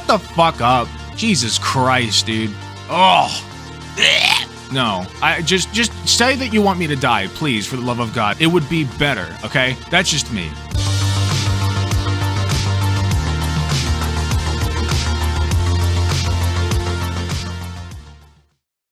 shut the fuck up. Jesus Christ, dude. Oh. No, I just say that you want me to die, please, for the love of God. It would be better, okay? That's just me.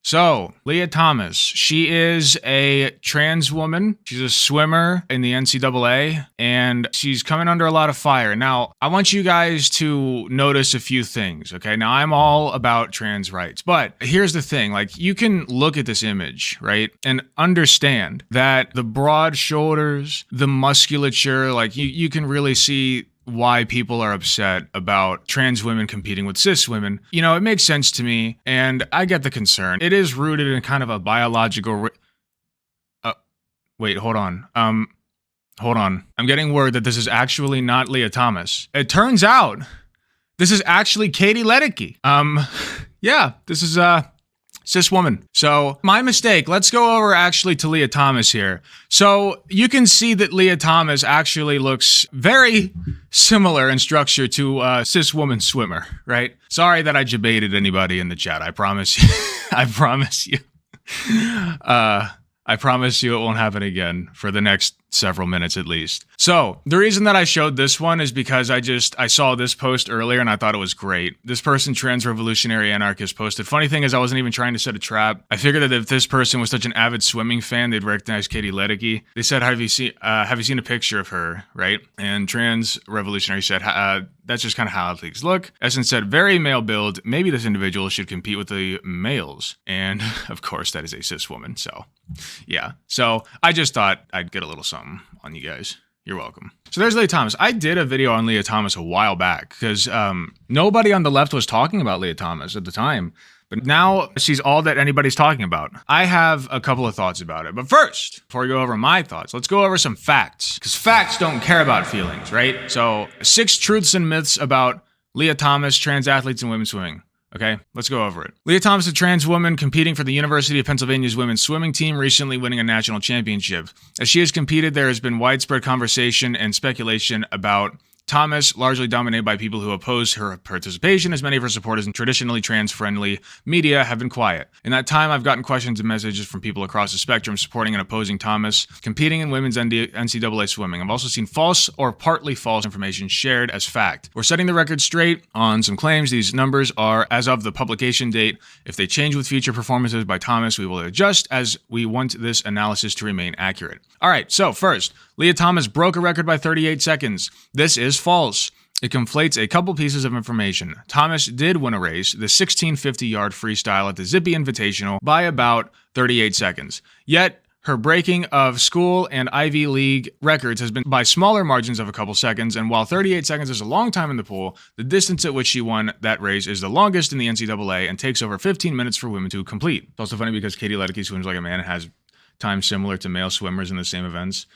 So, Leah Thomas, she is a trans woman. She's a swimmer in the NCAA, and she's coming under a lot of fire. Now, I want you guys to notice a few things, okay? Now, I'm all about trans rights, but here's the thing. Like, you can look at this image, right, and understand that the broad shoulders, the musculature, like, you can really see why people are upset about trans women competing with cis women. You know, it makes sense to me, and I get the concern. It is rooted in kind of a biological... wait, hold on. Hold on. I'm getting word that this is actually not Leah Thomas. It turns out this is actually Katie Ledecky. Yeah, this is cis woman. So, my mistake. Let's go over actually to Leah Thomas here. So, you can see that Leah Thomas actually looks very similar in structure to a cis woman swimmer, right? Sorry that I debated anybody in the chat. I promise you. I promise you. I promise you it won't happen again for the next several minutes at least. So, the reason that I showed this one is because I saw this post earlier and I thought it was great. This person, Trans Revolutionary Anarchist, posted. Funny thing is, I wasn't even trying to set a trap. I figured that if this person was such an avid swimming fan, they'd recognize Katie Ledecky. They said, have you seen a picture of her, right? And Trans Revolutionary said, that's just kind of how athletes look. Essence said, very male build. Maybe this individual should compete with the males. And of course, that is a cis woman. So, yeah. So, I just thought I'd get a little something on you guys. You're welcome. So there's Leah Thomas. I did a video on Leah Thomas a while back because nobody on the left was talking about Leah Thomas at the time. But now she's all that anybody's talking about. I have a couple of thoughts about it. But first, before we go over my thoughts, let's go over some facts. Because facts don't care about feelings, right? So 6 truths and myths about Leah Thomas, trans athletes, and women swimming. Okay, let's go over it. Leah Thomas, a trans woman competing for the University of Pennsylvania's women's swimming team, recently winning a national championship. As she has competed, there has been widespread conversation and speculation about Thomas, largely dominated by people who oppose her participation, as many of her supporters in traditionally trans-friendly media have been quiet. In that time, I've gotten questions and messages from people across the spectrum supporting and opposing Thomas competing in women's NCAA swimming. I've also seen false or partly false information shared as fact. We're setting the record straight on some claims. These numbers are as of the publication date. If they change with future performances by Thomas, we will adjust as we want this analysis to remain accurate. All right, so first, Leah Thomas broke a record by 38 seconds. This is false. It conflates a couple pieces of information. Thomas did win a race, the 1650-yard freestyle at the Zippy Invitational, by about 38 seconds. Yet, her breaking of school and Ivy League records has been by smaller margins of a couple seconds, and while 38 seconds is a long time in the pool, the distance at which she won that race is the longest in the NCAA and takes over 15 minutes for women to complete. It's also funny because Katie Ledecky swims like a man and has time similar to male swimmers in the same events.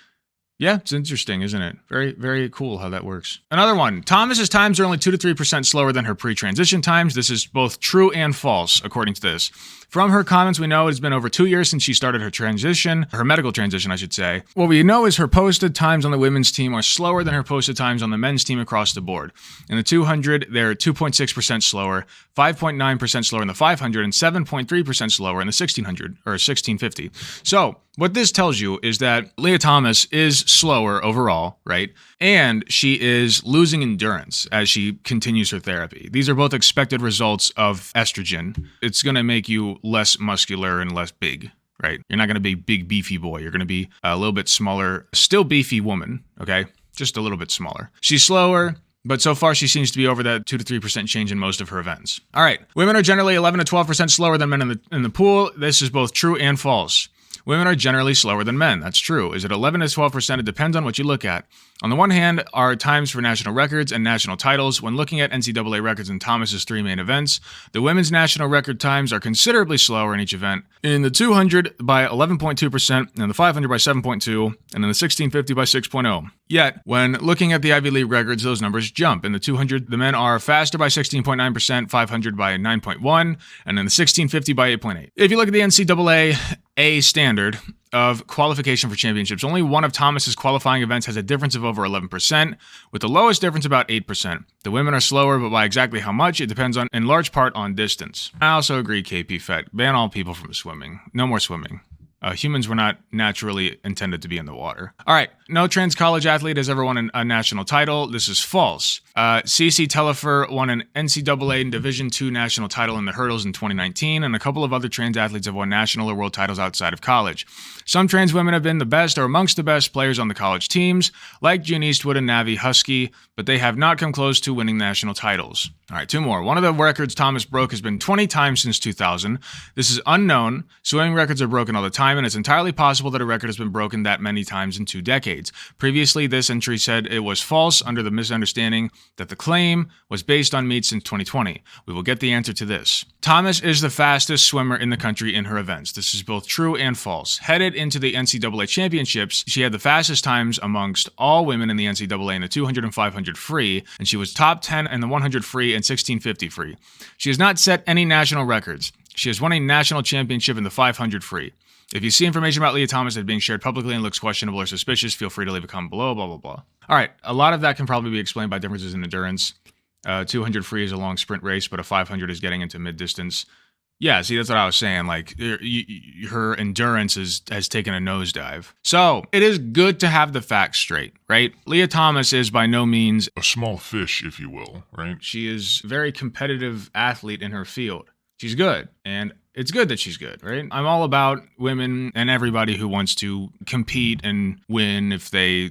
Yeah, it's interesting, isn't it? Very, very cool how that works. Another one. Thomas's times are only 2 to 3% slower than her pre-transition times. This is both true and false, according to this. From her comments, we know it's been over 2 years since she started her transition, her medical transition, I should say. What we know is her posted times on the women's team are slower than her posted times on the men's team across the board. In the 200, they're 2.6% slower, 5.9% slower in the 500, and 7.3% slower in the 1600 or 1650. So, what this tells you is that Leah Thomas is slower overall, right? And she is losing endurance as she continues her therapy. These are both expected results of estrogen. It's going to make you less muscular and less big, right? You're not going to be big, beefy boy. You're going to be a little bit smaller, still beefy woman, okay? Just a little bit smaller. She's slower, but so far she seems to be over that 2 to 3% change in most of her events. All right. Women are generally 11 to 12% slower than men in the pool. This is both true and false. Women are generally slower than men. That's true. Is it 11 to 12%? It depends on what you look at. On the one hand are times for national records and national titles. When looking at NCAA records in Thomas's 3 main events, the women's national record times are considerably slower in each event. In the 200 by 11.2%, and the 500 by 7.2, and in the 1650 by 6.0. Yet, when looking at the Ivy League records, those numbers jump. In the 200, the men are faster by 16.9%, 500 by 9.1, and in the 1650 by 8.8. If you look at the NCAA A standard of qualification for championships, only one of Thomas's qualifying events has a difference of over 11%, with the lowest difference about 8%. The women are slower, but by exactly how much, it depends on, in large part, on distance. I also agree, KP Fett. Ban all people from swimming. No more swimming. Humans were not naturally intended to be in the water. All right, no trans college athlete has ever won a national title. This is false. CC Telfer won an NCAA and Division II national title in the hurdles in 2019, and a couple of other trans athletes have won national or world titles outside of college. Some trans women have been the best or amongst the best players on the college teams, like June Eastwood and Navi Husky, but they have not come close to winning national titles. All right, two more. One of the records Thomas broke has been 20 times since 2000. This is unknown. Swimming records are broken all the time, and it's entirely possible that a record has been broken that many times in 2 decades. Previously, this entry said it was false under the misunderstanding that the claim was based on meets since 2020. We will get the answer to this. Thomas is the fastest swimmer in the country in her events. This is both true and false. Headed into the NCAA championships, she had the fastest times amongst all women in the NCAA in the 200 and 500 free, and she was top 10 in the 100 free and 1650 free. She has not set any national records. She has won a national championship in the 500 free. If you see information about Leah Thomas that is being shared publicly and looks questionable or suspicious, feel free to leave a comment below, blah, blah, blah. All right, a lot of that can probably be explained by differences in endurance. 200 free is a long sprint race, but a 500 is getting into mid-distance. Yeah, see, that's what I was saying. Like, her endurance has taken a nosedive. So, it is good to have the facts straight, right? Leah Thomas is by no means a small fish, if you will, right? She is a very competitive athlete in her field. She's good, and it's good that she's good, right? I'm all about women and everybody who wants to compete and win if they,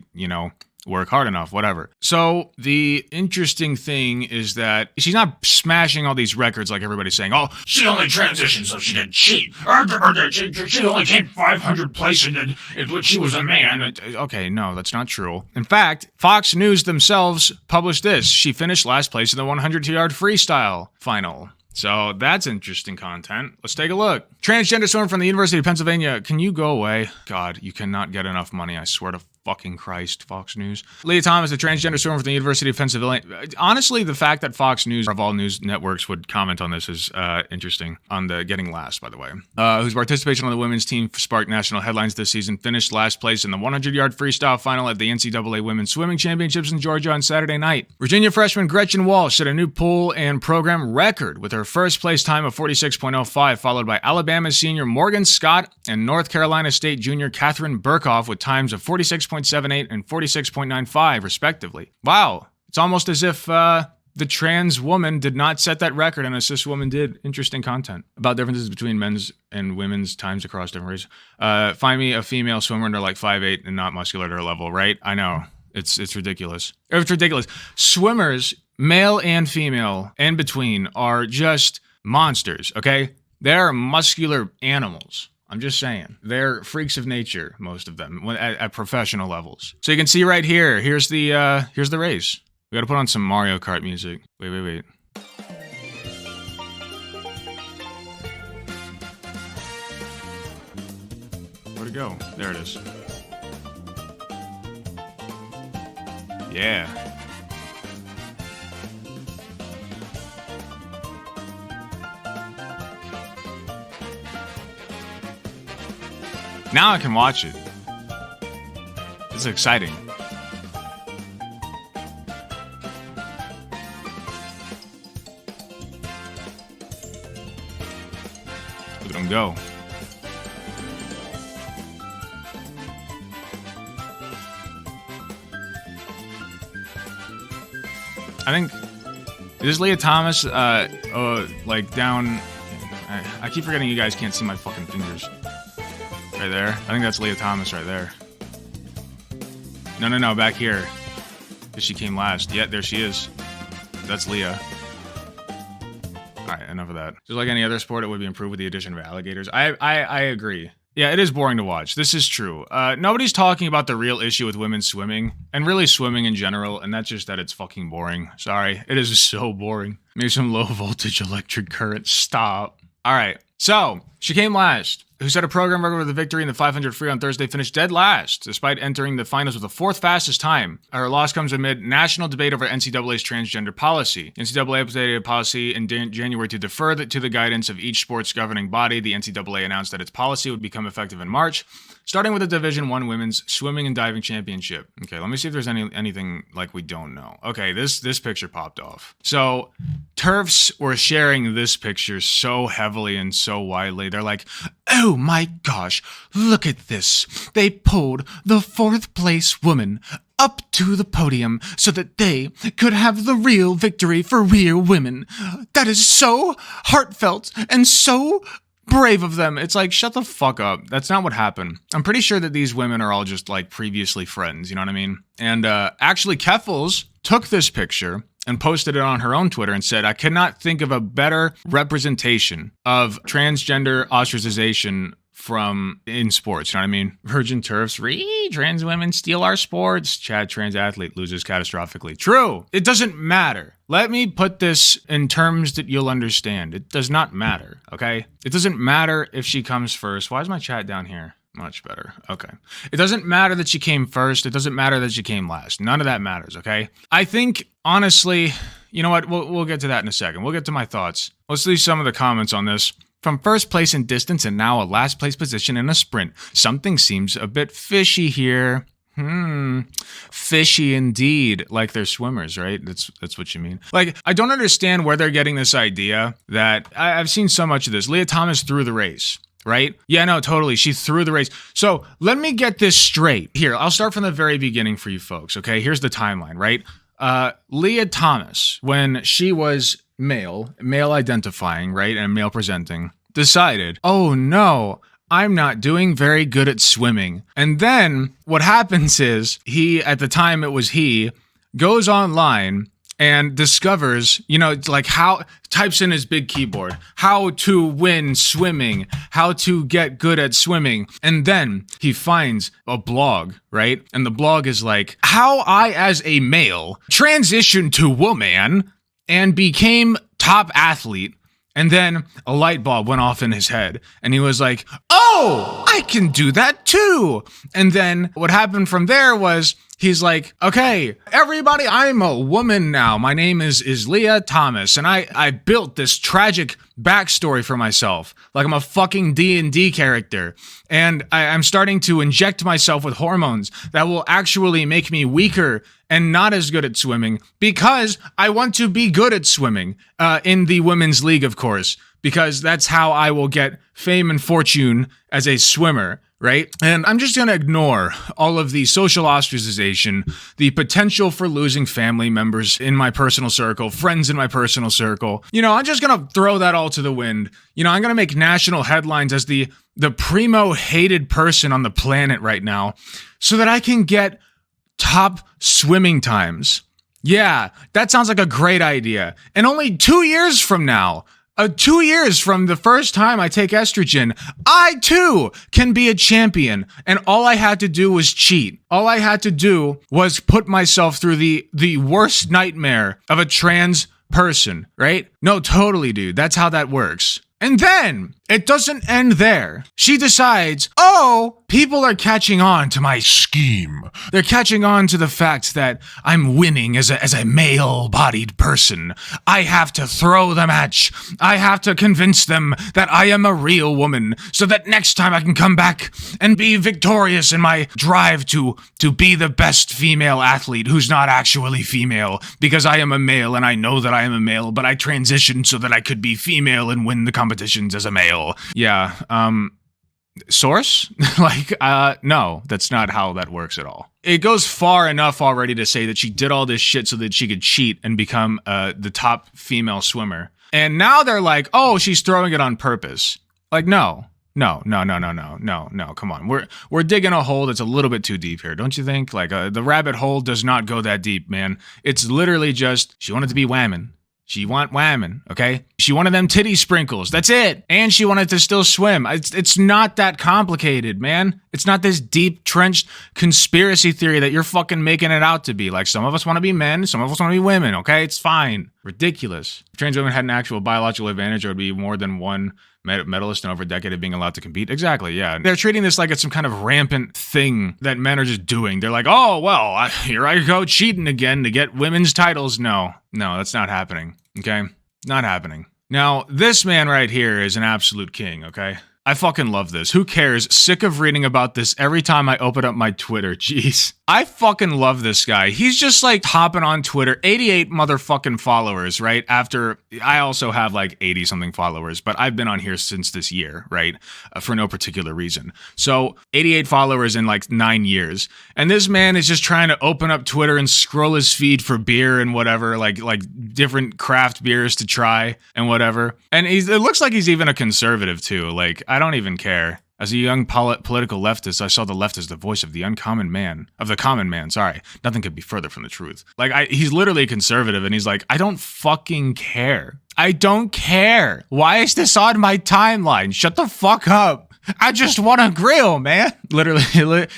work hard enough, whatever. So the interesting thing is that she's not smashing all these records like everybody's saying, oh, she only transitioned so she didn't cheat. She only came 500 places when she was a man. Okay, no, that's not true. In fact, Fox News themselves published this. She finished last place in the 100-yard freestyle final. So that's interesting content. Let's take a look. Transgender Storm from the University of Pennsylvania. Can you go away? God, you cannot get enough money, I swear to fucking Christ, Fox News. Leah Thomas, the Transgender Storm from the University of Pennsylvania. Honestly, the fact that Fox News, of all news networks, would comment on this is interesting. On the getting last, by the way. Whose participation on the women's team sparked national headlines this season, finished last place in the 100-yard freestyle final at the NCAA Women's Swimming Championships in Georgia on Saturday night. Virginia freshman Gretchen Walsh set a new pool and program record with her first place time of 46.05, followed by Alabama senior Morgan Scott and North Carolina State junior Catherine Burkhoff with times of 46.78 and 46.95, respectively. Wow. It's almost as if the trans woman did not set that record and a cis woman did. Interesting content about differences between men's and women's times across different races. Find me a female swimmer under like 5'8" and not muscular to her level, right? I know. It's ridiculous. It's ridiculous. Swimmers, male and female, and between, are just monsters, okay? They're muscular animals. I'm just saying. They're freaks of nature, most of them, at professional levels. So you can see right here, here's the race. We gotta put on some Mario Kart music. Wait. Where'd it go? There it is. Yeah. Now I can watch it. It's exciting. Look at him go. I think, is Leah Thomas, like down, I keep forgetting you guys can't see my fucking fingers. Right there. I think that's Leah Thomas right there. No, back here. Because she came last. Yeah, there she is. That's Leah. Alright, enough of that. Just like any other sport, it would be improved with the addition of alligators. I agree. Yeah, it is boring to watch. This is true. Nobody's talking about the real issue with women swimming, and really swimming in general, and that's just that it's fucking boring. Sorry. It is so boring. Maybe some low voltage electric current. Stop. Alright, so, she came last. who set a program record with a victory in the 500 free on Thursday, finished dead last, despite entering the finals with the fourth fastest time. Her loss comes amid national debate over NCAA's transgender policy. NCAA updated a policy in January to defer to the guidance of each sports governing body. The NCAA announced that its policy would become effective in March, starting with the Division I Women's Swimming and Diving Championship. Okay, let me see if there's anything like we don't know. Okay, this picture popped off. So TERFs were sharing this picture so heavily and so widely. They're like, oh my gosh, look at this. They pulled the fourth place woman up to the podium so that they could have the real victory for real women. That is so heartfelt and so brave of them. It's like, shut the fuck up. That's not what happened. I'm pretty sure that these women are all just like previously friends, you know what I mean? And actually Keffels took this picture and posted it on her own Twitter and said, I cannot think of a better representation of transgender ostracization from in sports, you know what I mean? Virgin TERFs, trans women steal our sports. Chad trans athlete loses catastrophically. True. It doesn't matter. Let me put this in terms that you'll understand. It does not matter, okay? It doesn't matter if she comes first. Why is my chat down here? Much better. Okay. It doesn't matter that she came first. It doesn't matter that she came last. None of that matters, okay? I think, honestly, you know what? We'll get to that in a second. We'll get to my thoughts. Let's see some of the comments on this. From first place in distance and now a last place position in a sprint. Something seems a bit fishy here. Fishy indeed. Like they're swimmers, right? That's what you mean. Like, I don't understand where they're getting this idea that I've seen so much of this. Leah Thomas threw the race. Right? Yeah, no, totally. She threw the race. So let me get this straight. Here, I'll start from the very beginning for you folks, okay? Here's the timeline, right? Leah Thomas, when she was male identifying, right, and male presenting, decided, oh no, I'm not doing very good at swimming. And then what happens is at the time it was he, goes online and discovers, it's like types in his big keyboard, how to win swimming, how to get good at swimming. And then he finds a blog, right? And the blog is like, how I, as a male, transitioned to woman and became top athlete. And then a light bulb went off in his head and he was like, oh, I can do that too. And then what happened from there was he's like, okay, everybody, I'm a woman now. My name is Leah Thomas. And I built this tragic backstory for myself. Like I'm a fucking D&D character. And I'm starting to inject myself with hormones that will actually make me weaker and not as good at swimming because I want to be good at swimming in the women's league, of course, because that's how I will get fame and fortune as a swimmer, right? And I'm just going to ignore all of the social ostracization, the potential for losing family members in my personal circle, friends in my personal circle. I'm just going to throw that all to the wind. I'm going to make national headlines as the primo hated person on the planet right now so that I can get top swimming times. Yeah, that sounds like a great idea. And only 2 years from now, 2 years from the first time I take estrogen, I too can be a champion. And all I had to do was cheat. All I had to do was put myself through the worst nightmare of a trans person, right? No, totally, dude. That's how that works. And then it doesn't end there. She decides, oh, people are catching on to my scheme. They're catching on to the fact that I'm winning as a male-bodied person. I have to throw the match. I have to convince them that I am a real woman so that next time I can come back and be victorious in my drive to be the best female athlete who's not actually female because I am a male and I know that I am a male, but I transitioned so that I could be female and win the competitions as a male. Yeah, source? No, that's not how that works at all. It goes far enough already to say that she did all this shit so that she could cheat and become the top female swimmer. And now they're like, oh, she's throwing it on purpose. Like, no, come on. We're digging a hole that's a little bit too deep here, don't you think? Like, the rabbit hole does not go that deep, man. It's literally just, she wanted to be whamming. She want whammon, okay? She wanted them titty sprinkles. That's it. And she wanted to still swim. It's not that complicated, man. It's not this deep, trenched conspiracy theory that you're fucking making it out to be. Like, some of us want to be men, some of us want to be women, okay? It's fine. Ridiculous. If trans women had an actual biological advantage, there would be more than one medalist in over a decade of being allowed to compete. Exactly, yeah. They're treating this like it's some kind of rampant thing that men are just doing. They're like, oh, well, here I go cheating again to get women's titles. No, that's not happening, okay? Not happening. Now, this man right here is an absolute king, okay? I fucking love this. Who cares? Sick of reading about this every time I open up my Twitter. Jeez. I fucking love this guy. He's just like hopping on Twitter. 88 motherfucking followers, right? After, I also have like 80 something followers, but I've been on here since this year, right? For no particular reason. So 88 followers in like 9 years. And this man is just trying to open up Twitter and scroll his feed for beer and whatever, like different craft beers to try and whatever. And it looks like he's even a conservative too. Like, I don't even care. As a young political leftist, I saw the left as the voice of the common man. Sorry. Nothing could be further from the truth. Like, he's literally conservative, and he's like, I don't fucking care. I don't care. Why is this on my timeline? Shut the fuck up. I just want to grill, man. Literally,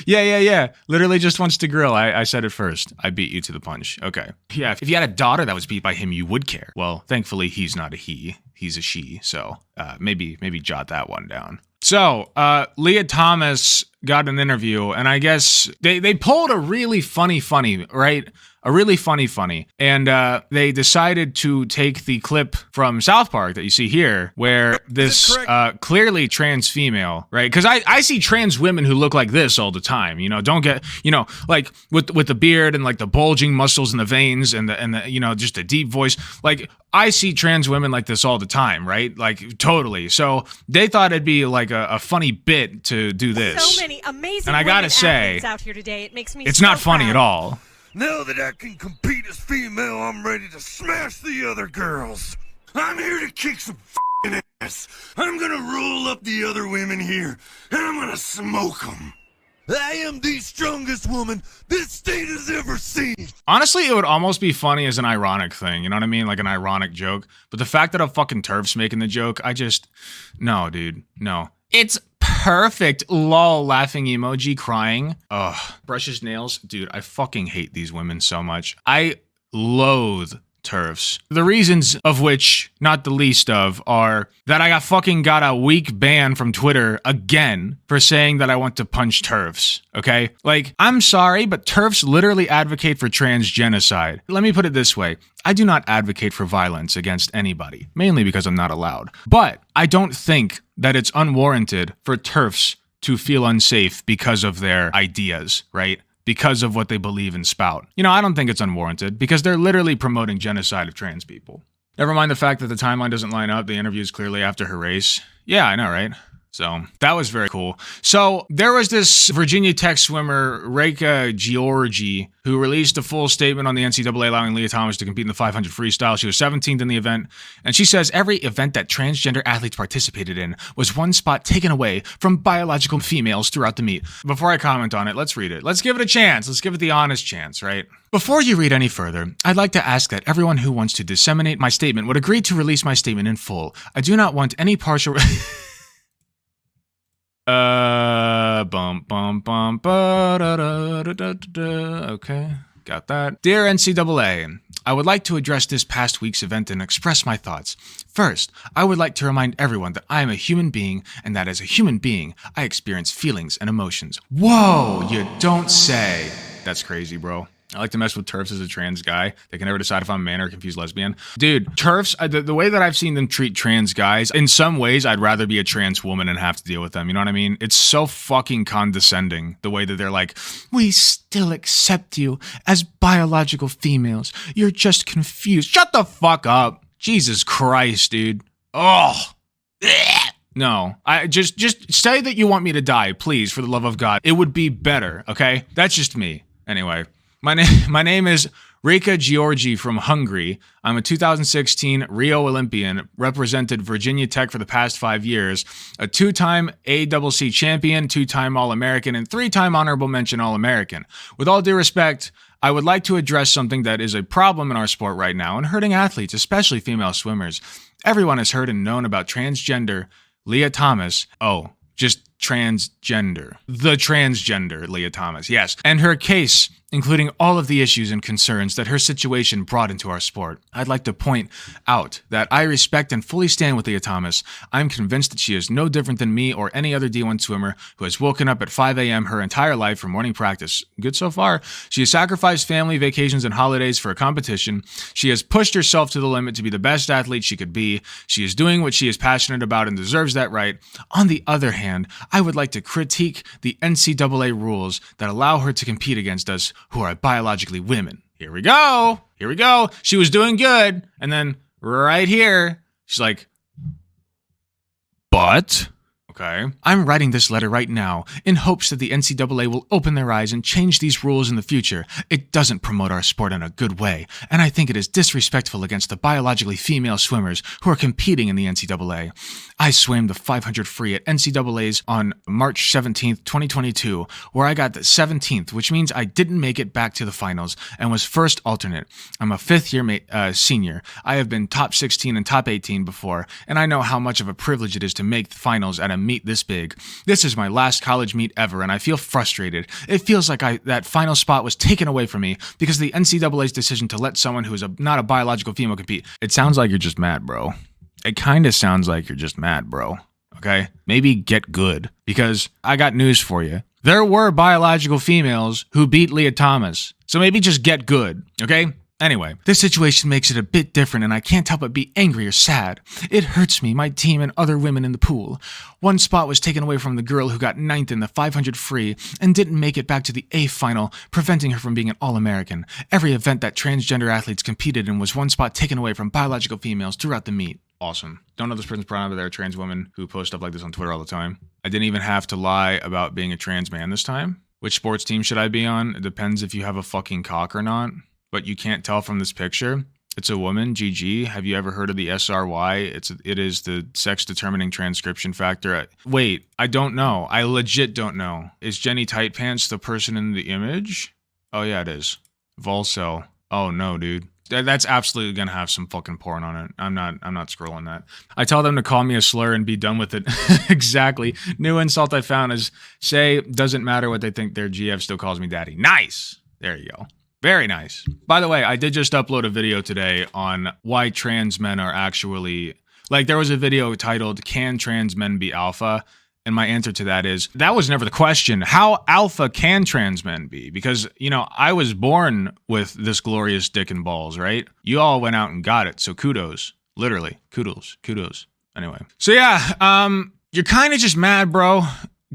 yeah. Literally just wants to grill. I said it first. I beat you to the punch. Okay. Yeah, if you had a daughter that was beat by him, you would care. Well, thankfully, he's not a he. He's a she. So maybe jot that one down. So, Leah Thomas got an interview, and I guess they pulled a really funny, right? A really funny. And they decided to take the clip from South Park that you see here, where this clearly trans female, right? Because I see trans women who look like this all the time, don't get, like with the beard and like the bulging muscles and the veins and the just a deep voice. Like, I see trans women like this all the time, right? Like, totally. So they thought it'd be like a funny bit to do this. So many amazing and I gotta say, out here today. It makes me it's so not funny proud. at all. Now that I can compete as female, I'm ready to smash the other girls. I'm here to kick some f***ing ass. I'm gonna roll up the other women here, and I'm gonna smoke them. I am the strongest woman this state has ever seen. Honestly, it would almost be funny as an ironic thing, you know what I mean? Like an ironic joke. But the fact that a fucking TERF's making the joke, no, dude, no. It's perfect. Lol, laughing emoji, crying. Ugh. Brushes nails. Dude, I fucking hate these women so much. I loathe TERFs. The reasons of which, not the least of, are that I got a week ban from Twitter again for saying that I want to punch TERFs, okay? Like, I'm sorry, but TERFs literally advocate for trans genocide. Let me put it this way. I do not advocate for violence against anybody, mainly because I'm not allowed. But I don't think that it's unwarranted for TERFs to feel unsafe because of their ideas, right? Because of what they believe and spout. I don't think it's unwarranted because they're literally promoting genocide of trans people. Never mind the fact that the timeline doesn't line up. The interview is clearly after her race. Yeah, I know, right? So that was very cool. So there was this Virginia Tech swimmer, Reka Georgi, who released a full statement on the NCAA allowing Leah Thomas to compete in the 500 freestyle. She was 17th in the event. And she says every event that transgender athletes participated in was one spot taken away from biological females throughout the meet. Before I comment on it, let's read it. Let's give it a chance. Let's give it the honest chance, right? Before you read any further, I'd like to ask that everyone who wants to disseminate my statement would agree to release my statement in full. I do not want any partial... Okay, got that. Dear NCAA, I would like to address this past week's event and express my thoughts. First, I would like to remind everyone that I am a human being and that as a human being, I experience feelings and emotions. Whoa, you don't say. That's crazy, bro. I like to mess with TERFs as a trans guy. They can never decide if I'm a man or a confused lesbian. Dude, TERFs, the way that I've seen them treat trans guys, in some ways, I'd rather be a trans woman and have to deal with them. You know what I mean? It's so fucking condescending, the way that they're like, we still accept you as biological females. You're just confused. Shut the fuck up. Jesus Christ, dude. Oh. No, I just say that you want me to die, please, for the love of God. It would be better, okay? That's just me. Anyway. My name is Rika Georgi from Hungary. I'm a 2016 Rio Olympian, represented Virginia Tech for the past 5 years, a 2-time ACC champion, 2-time All-American, and 3-time honorable mention All-American. With all due respect, I would like to address something that is a problem in our sport right now and hurting athletes, especially female swimmers. Everyone has heard and known about transgender Leah Thomas. Oh, just transgender. The transgender Leah Thomas, yes. And her case, including all of the issues and concerns that her situation brought into our sport. I'd like to point out that I respect and fully stand with Leah Thomas. I'm convinced that she is no different than me or any other D1 swimmer who has woken up at 5 a.m. her entire life for morning practice. Good so far. She has sacrificed family, vacations, and holidays for a competition. She has pushed herself to the limit to be the best athlete she could be. She is doing what she is passionate about and deserves that right. On the other hand, I would like to critique the NCAA rules that allow her to compete against us who are biologically women. Here we go. Here we go. She was doing good. And then right here, she's like, but... Okay. I'm writing this letter right now in hopes that the NCAA will open their eyes and change these rules in the future. It doesn't promote our sport in a good way, and I think it is disrespectful against the biologically female swimmers who are competing in the NCAA. I swam the 500 free at NCAA's on March 17th, 2022, where I got the 17th, which means I didn't make it back to the finals and was first alternate. I'm a fifth-year senior. I have been top 16 and top 18 before, and I know how much of a privilege it is to make the finals at a meet this big. This is my last college meet ever, and I feel frustrated. It feels like that final spot was taken away from me because of the NCAA's decision to let someone who is not a biological female compete. It sounds like you're just mad, bro. It kind of sounds like you're just mad, bro. Okay? Maybe get good, because I got news for you. There were biological females who beat Leah Thomas, so maybe just get good, okay? Anyway, this situation makes it a bit different, and I can't help but be angry or sad. It hurts me, my team, and other women in the pool. One spot was taken away from the girl who got 9th in the 500 free and didn't make it back to the A final, preventing her from being an All-American. Every event that transgender athletes competed in was one spot taken away from biological females throughout the meet. Awesome. Don't know this person's pronoun, but they're a trans woman who posts stuff like this on Twitter all the time. I didn't even have to lie about being a trans man this time. Which sports team should I be on? It depends if you have a fucking cock or not. But you can't tell from this picture. It's a woman, GG. Have you ever heard of the SRY? It is the sex determining transcription factor. Wait, I don't know. I legit don't know. Is Jenny Tightpants the person in the image? Oh yeah, it is. Volcel. Oh no, dude. That's absolutely gonna have some fucking porn on it. I'm not scrolling that. I tell them to call me a slur and be done with it. Exactly. New insult I found is say doesn't matter what they think, their GF still calls me daddy. Nice. There you go. Very nice. By the way, I did just upload a video today on why trans men are actually... Like, there was a video titled, Can Trans Men Be Alpha? And my answer to that is, that was never the question. How alpha can trans men be? Because, you know, I was born with this glorious dick and balls, right? You all went out and got it, so kudos. Literally. Kudos. Anyway. So yeah, you're kind of just mad, bro.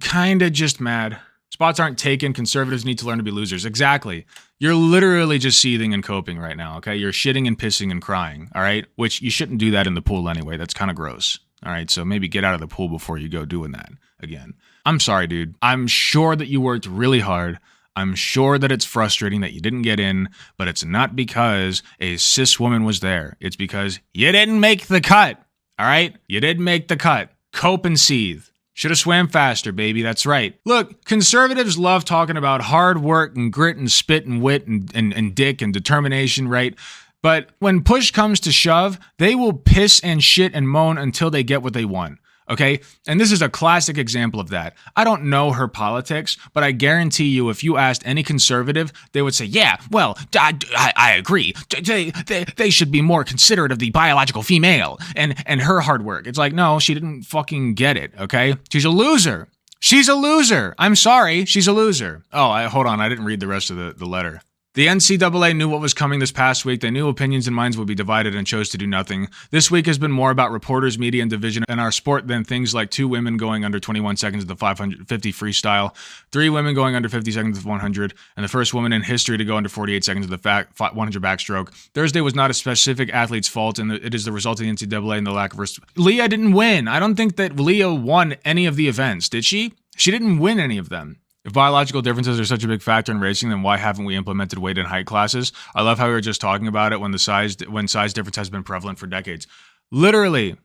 Kind of just mad. Spots aren't taken. Conservatives need to learn to be losers. Exactly. You're literally just seething and coping right now, okay? You're shitting and pissing and crying, all right? Which you shouldn't do that in the pool anyway. That's kind of gross, all right? So maybe get out of the pool before you go doing that again. I'm sorry, dude. I'm sure that you worked really hard. I'm sure that it's frustrating that you didn't get in, but it's not because a cis woman was there. It's because you didn't make the cut, all right? You didn't make the cut. Cope and seethe. Should have swam faster, baby. That's right. Look, conservatives love talking about hard work and grit and spit and wit and dick and determination, right? But when push comes to shove, they will piss and shit and moan until they get what they want. Okay? And this is a classic example of that. I don't know her politics, but I guarantee you if you asked any conservative, they would say, yeah, well, I agree. They should be more considerate of the biological female and her hard work. It's like, no, she didn't fucking get it, okay? She's a loser. She's a loser. I'm sorry. She's a loser. Oh, hold on. I didn't read the rest of the letter. The NCAA knew what was coming this past week. They knew opinions and minds would be divided and chose to do nothing. This week has been more about reporters, media, and division in our sport than things like 2 women going under 21 seconds of the 550 freestyle, 3 women going under 50 seconds of the 100, and the first woman in history to go under 48 seconds of the 100 backstroke. Thursday was not a specific athlete's fault, and it is the result of the NCAA and the lack of... Leah didn't win. I don't think that Leah won any of the events, did she? She didn't win any of them. If biological differences are such a big factor in racing, then why haven't we implemented weight and height classes? I love how we were just talking about it when size difference has been prevalent for decades. Literally,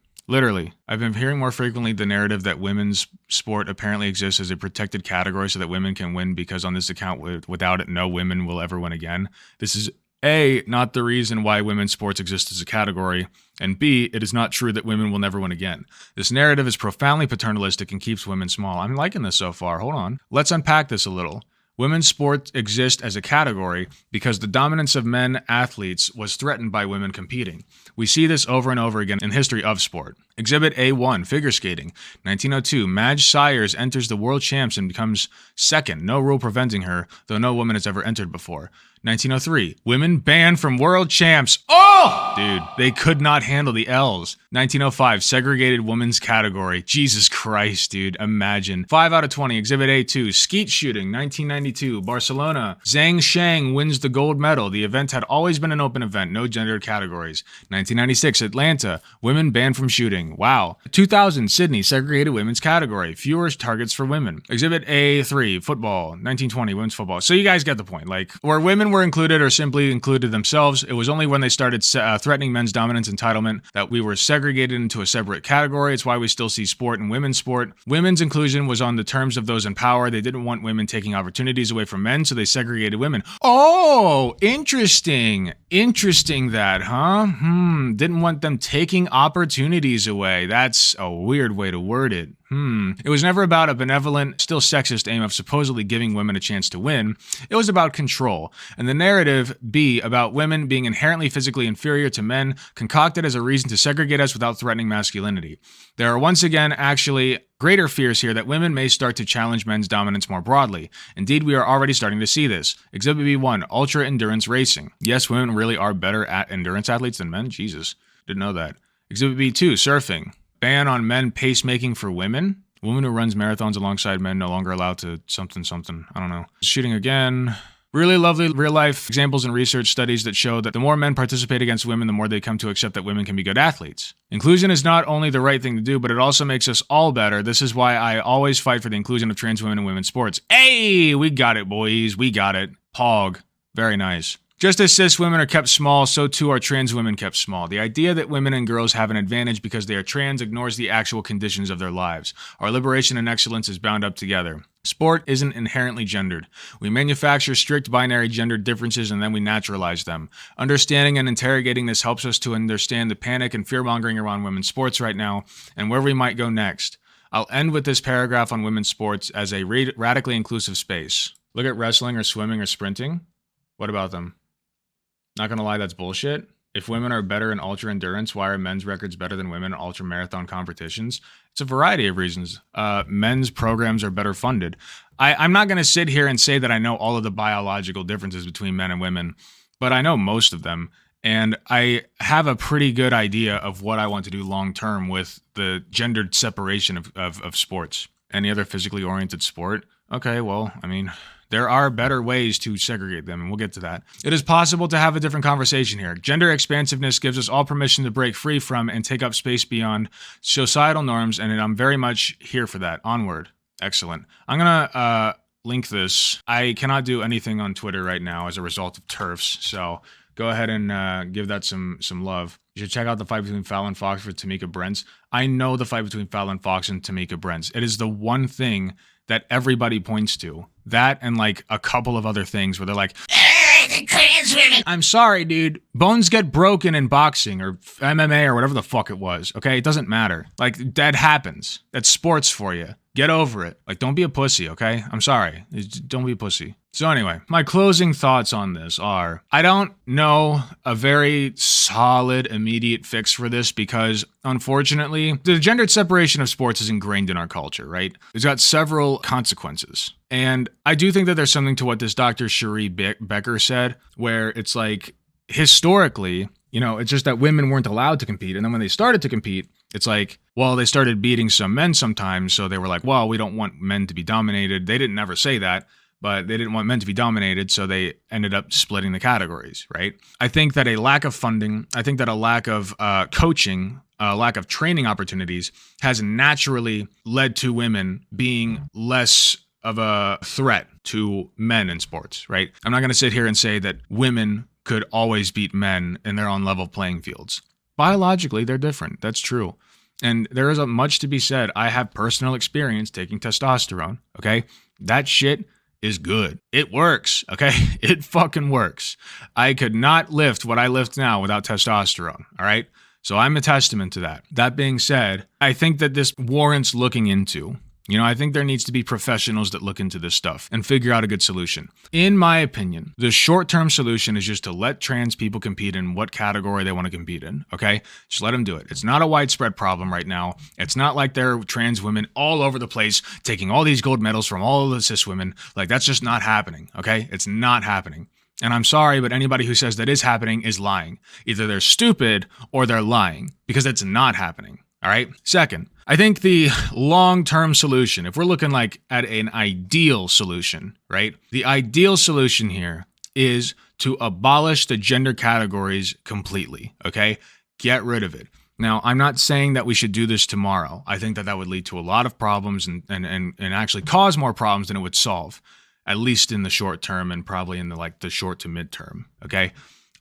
I've been hearing more frequently the narrative that women's sport apparently exists as a protected category so that women can win because on this account, without it, no women will ever win again. This is A, not the reason why women's sports exist as a category, and B, it is not true that women will never win again. This narrative is profoundly paternalistic and keeps women small. I'm liking this so far. Hold on. Let's unpack this a little. Women's sports exist as a category because the dominance of men athletes was threatened by women competing. We see this over and over again in history of sport. Exhibit A1, figure skating. 1902, Madge Sayers enters the world champs and becomes second, no rule preventing her, though no woman has ever entered before. 1903, women banned from world champs. Oh! Dude, they could not handle the L's. 1905, segregated women's category. Jesus Christ, dude, imagine. 5 out of 20, Exhibit A2, skeet shooting. 1992, Barcelona. Zhang Shang wins the gold medal. The event had always been an open event, no gendered categories. 1996, Atlanta, women banned from shooting. Wow. 2000, Sydney, segregated women's category. Fewer targets for women. Exhibit A3, football. 1920, women's football. So you guys get the point. Like, where women were included or simply included themselves, it was only when they started threatening men's dominance entitlement that we were segregated into a separate category. It's why we still see sport and women's sport. Women's inclusion was on the terms of those in power. They didn't want women taking opportunities away from men, so they segregated women. Oh, interesting. Interesting that, huh? Didn't want them taking opportunities away. That's a weird way to word it. It was never about a benevolent, still sexist aim of supposedly giving women a chance to win. It was about control. And the narrative, B, about women being inherently physically inferior to men, concocted as a reason to segregate us without threatening masculinity. There are once again actually greater fears here that women may start to challenge men's dominance more broadly. Indeed, we are already starting to see this. Exhibit B1, ultra endurance racing. Yes, women really are better at endurance athletes than men. Jesus, didn't know that. Exhibit B2, surfing. Ban on men pacemaking for women. Woman who runs marathons alongside men no longer allowed to something. I don't know. Shooting again. Really lovely real-life examples and research studies that show that the more men participate against women, the more they come to accept that women can be good athletes. Inclusion is not only the right thing to do, but it also makes us all better. This is why I always fight for the inclusion of trans women in women's sports. Hey, we got it, boys. We got it. Pog. Very nice. Just as cis women are kept small, so too are trans women kept small. The idea that women and girls have an advantage because they are trans ignores the actual conditions of their lives. Our liberation and excellence is bound up together. Sport isn't inherently gendered. We manufacture strict binary gender differences and then we naturalize them. Understanding and interrogating this helps us to understand the panic and fear-mongering around women's sports right now and where we might go next. I'll end with this paragraph on women's sports as a radically inclusive space. Look at wrestling or swimming or sprinting. What about them? Not gonna lie, that's bullshit. If women are better in ultra endurance, why are men's records better than women in ultra marathon competitions? It's a variety of reasons. Men's programs are better funded. I'm not gonna sit here and say that I know all of the biological differences between men and women, but I know most of them. And I have a pretty good idea of what I want to do long term with the gendered separation of sports. Any other physically oriented sport? Okay, well, I mean, there are better ways to segregate them, and we'll get to that. It is possible to have a different conversation here. Gender expansiveness gives us all permission to break free from and take up space beyond societal norms, and I'm very much here for that. Onward. Excellent. I'm going to link this. I cannot do anything on Twitter right now as a result of TERFs, so go ahead and give that some love. You should check out the fight between Fallon Fox for Tamika Brents. I know the fight between Fallon Fox and Tamika Brents. It is the one thing that everybody points to. That and like a couple of other things where they're like, I'm sorry, dude. Bones get broken in boxing or MMA or whatever the fuck it was. Okay, it doesn't matter. Like, that happens. That's sports for you. Get over it. Like, don't be a pussy, okay? I'm sorry. Don't be a pussy. So anyway, my closing thoughts on this are, I don't know a very solid immediate fix for this because, unfortunately, the gendered separation of sports is ingrained in our culture, right? It's got several consequences. And I do think that there's something to what this Dr. Cherie Becker said, where it's like, historically, you know, it's just that women weren't allowed to compete. And then when they started to compete, it's like, well, they started beating some men sometimes. So they were like, well, we don't want men to be dominated. They didn't ever say that, but they didn't want men to be dominated. So they ended up splitting the categories, right? I think that a lack of funding, I think that a lack of coaching, a lack of training opportunities has naturally led to women being less of a threat to men in sports, right? I'm not going to sit here and say that women could always beat men and they're on level playing fields. Biologically, they're different. That's true. And there is much to be said. I have personal experience taking testosterone, okay? That shit is good. It works, okay? It fucking works. I could not lift what I lift now without testosterone, all right? So I'm a testament to that. That being said, I think that this warrants looking into. I think there needs to be professionals that look into this stuff and figure out a good solution. In my opinion, the short-term solution is just to let trans people compete in what category they want to compete in, okay? Just let them do it. It's not a widespread problem right now. It's not like there are trans women all over the place taking all these gold medals from all of the cis women. Like, that's just not happening, okay? It's not happening. And I'm sorry, but anybody who says that is happening is lying. Either they're stupid or they're lying, because it's not happening. All right. Second, I think the long-term solution, if we're looking like at an ideal solution, right? The ideal solution here is to abolish the gender categories completely. Okay. Get rid of it. Now, I'm not saying that we should do this tomorrow. I think that that would lead to a lot of problems and actually cause more problems than it would solve, at least in the short term and probably in the short to midterm. Okay.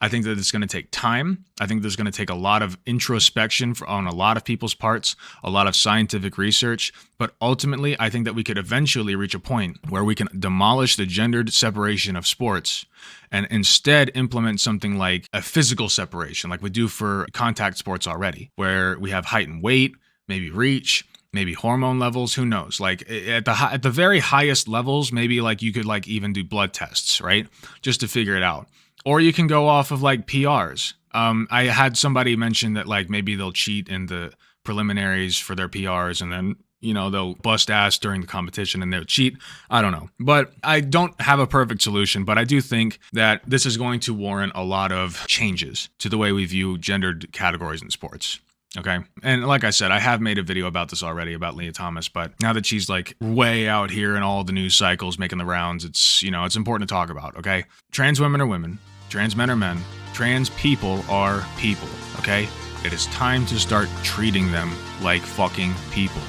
I think that it's going to take time. I think there's going to take a lot of introspection on a lot of people's parts, a lot of scientific research. But ultimately, I think that we could eventually reach a point where we can demolish the gendered separation of sports and instead implement something like a physical separation, like we do for contact sports already, where we have height and weight, maybe reach, maybe hormone levels, who knows? Like at the very highest levels, maybe like you could like even do blood tests, right? Just to figure it out. Or you can go off of like PRs. I had somebody mention that like maybe they'll cheat in the preliminaries for their PRs and then, they'll bust ass during the competition and they'll cheat. I don't know. But I don't have a perfect solution, but I do think that this is going to warrant a lot of changes to the way we view gendered categories in sports. Okay. And like I said, I have made a video about this already about Leah Thomas, but now that she's like way out here in all the news cycles making the rounds, it's important to talk about. Okay. Trans women are women. Trans men are men. Trans people are people. Okay. It is time to start treating them like fucking people.